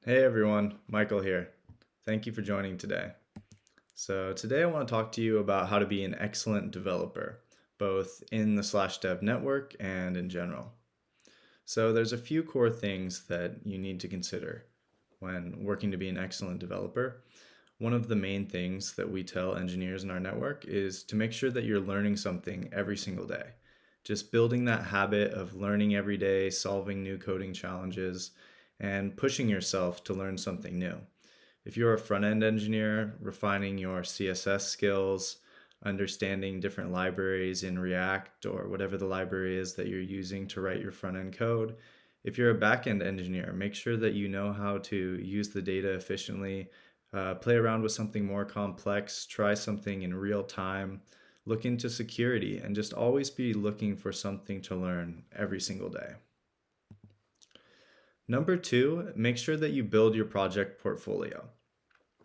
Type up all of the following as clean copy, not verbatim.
Hey everyone, Michael here. Thank you for joining today. So, today I want to talk to you about how to be an excellent developer, both in the slash dev network and in general. So, there's a few core things that you need to consider when working to be an excellent developer. One of the main things that we tell engineers in our network is to make sure that you're learning something every single day. Just building that habit of learning every day, solving new coding challenges, and pushing yourself to learn something new. If you're a front end engineer, refining your CSS skills, understanding different libraries in React or whatever the library is that you're using to write your front end code. If you're a back end engineer, make sure that you know how to use the data efficiently, play around with something more complex, try something in real time, look into security, and just always be looking for something to learn every single day. Number two, make sure that you build your project portfolio.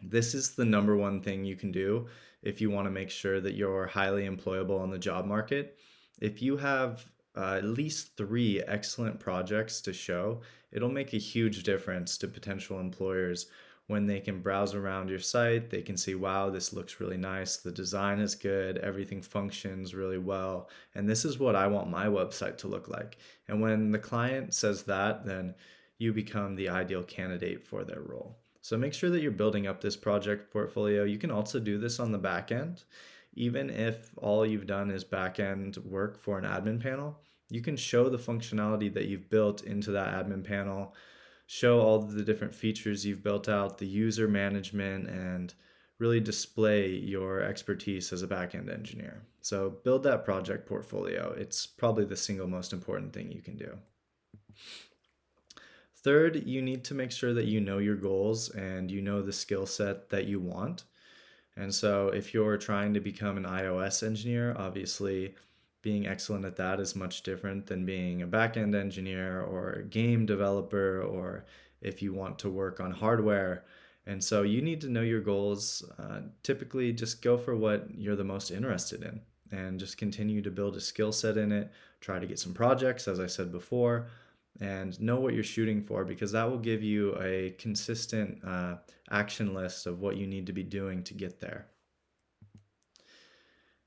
This is the number one thing you can do if you want to make sure that you're highly employable on the job market. If you have at least three excellent projects to show, it'll make a huge difference to potential employers when they can browse around your site. They can see, wow, this looks really nice. The design is good. Everything functions really well. And this is what I want my website to look like. And when the client says that, then you become the ideal candidate for their role. So make sure that you're building up this project portfolio. You can also do this on the back end. Even if all you've done is back end work for an admin panel, you can show the functionality that you've built into that admin panel, show all the different features you've built out, the user management, and really display your expertise as a back end engineer. So build that project portfolio. It's probably the single most important thing you can do. Third, you need to make sure that you know your goals and you know the skill set that you want. And so, if you're trying to become an iOS engineer, obviously being excellent at that is much different than being a backend engineer or a game developer, or if you want to work on hardware. And so, you need to know your goals. Typically, just go for what you're the most interested in and just continue to build a skill set in it. Try to get some projects, as I said before, and know what you're shooting for because that will give you a consistent action list of what you need to be doing to get there.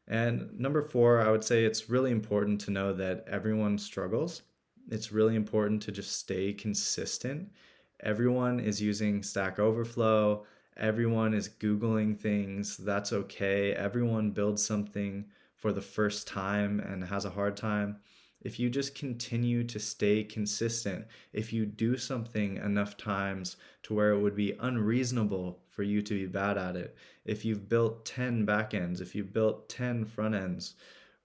And number four, I would say it's really important to know that everyone struggles. It's really important to just stay consistent. Everyone is using Stack Overflow. Everyone is Googling things. That's okay. Everyone builds something for the first time and has a hard time. If you just continue to stay consistent, if you do something enough times to where it would be unreasonable for you to be bad at it, if you've built 10 backends, if you've built 10 front ends,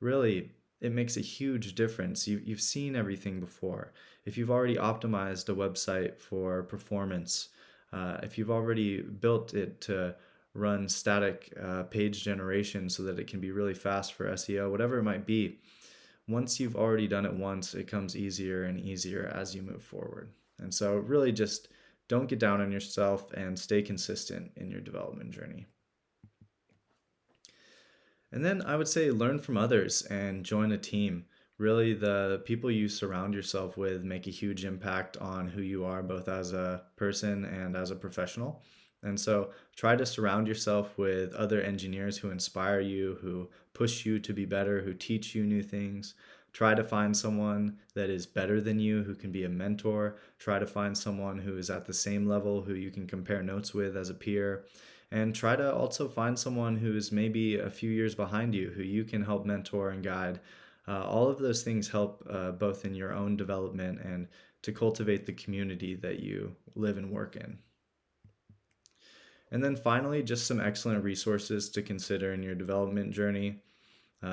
really, it makes a huge difference. You've seen everything before. If you've already optimized a website for performance, if you've already built it to run static page generation so that it can be really fast for SEO, whatever it might be, once you've already done it once, it comes easier and easier as you move forward. And so, really, just don't get down on yourself and stay consistent in your development journey. And then I would say learn from others and join a team. Really, the people you surround yourself with make a huge impact on who you are, both as a person and as a professional. And so try to surround yourself with other engineers who inspire you, who push you to be better, who teach you new things. Try to find someone that is better than you, who can be a mentor. Try to find someone who is at the same level, who you can compare notes with as a peer. And try to also find someone who's maybe a few years behind you, who you can help mentor and guide. All of those things help both in your own development and to cultivate the community that you live and work in. And then finally, just some excellent resources to consider in your development journey.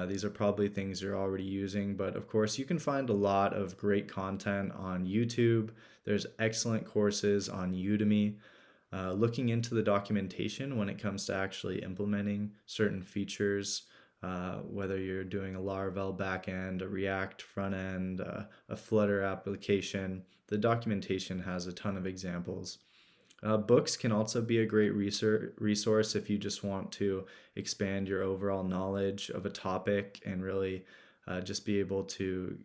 These are probably things you're already using, but of course, you can find a lot of great content on YouTube. There's excellent courses on Udemy. Looking into the documentation when it comes to actually implementing certain features, whether you're doing a Laravel backend, a React front end, a Flutter application, the documentation has a ton of examples. Books can also be a great resource if you just want to expand your overall knowledge of a topic and really just be able to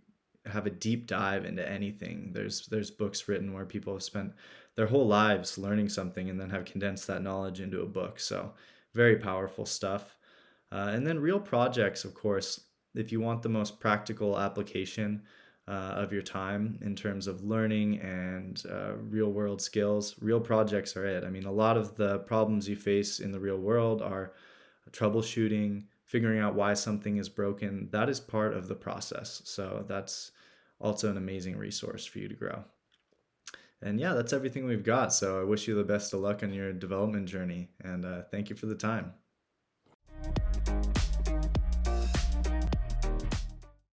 have a deep dive into anything. There's books written where people have spent their whole lives learning something and then have condensed that knowledge into a book. So very powerful stuff. And then real projects, of course, if you want the most practical application of your time in terms of learning and real world skills, real projects are it. I mean, a lot of the problems you face in the real world are troubleshooting, figuring out why something is broken. That is part of the process. So that's also an amazing resource for you to grow. And yeah, that's everything we've got. So I wish you the best of luck on your development journey and thank you for the time.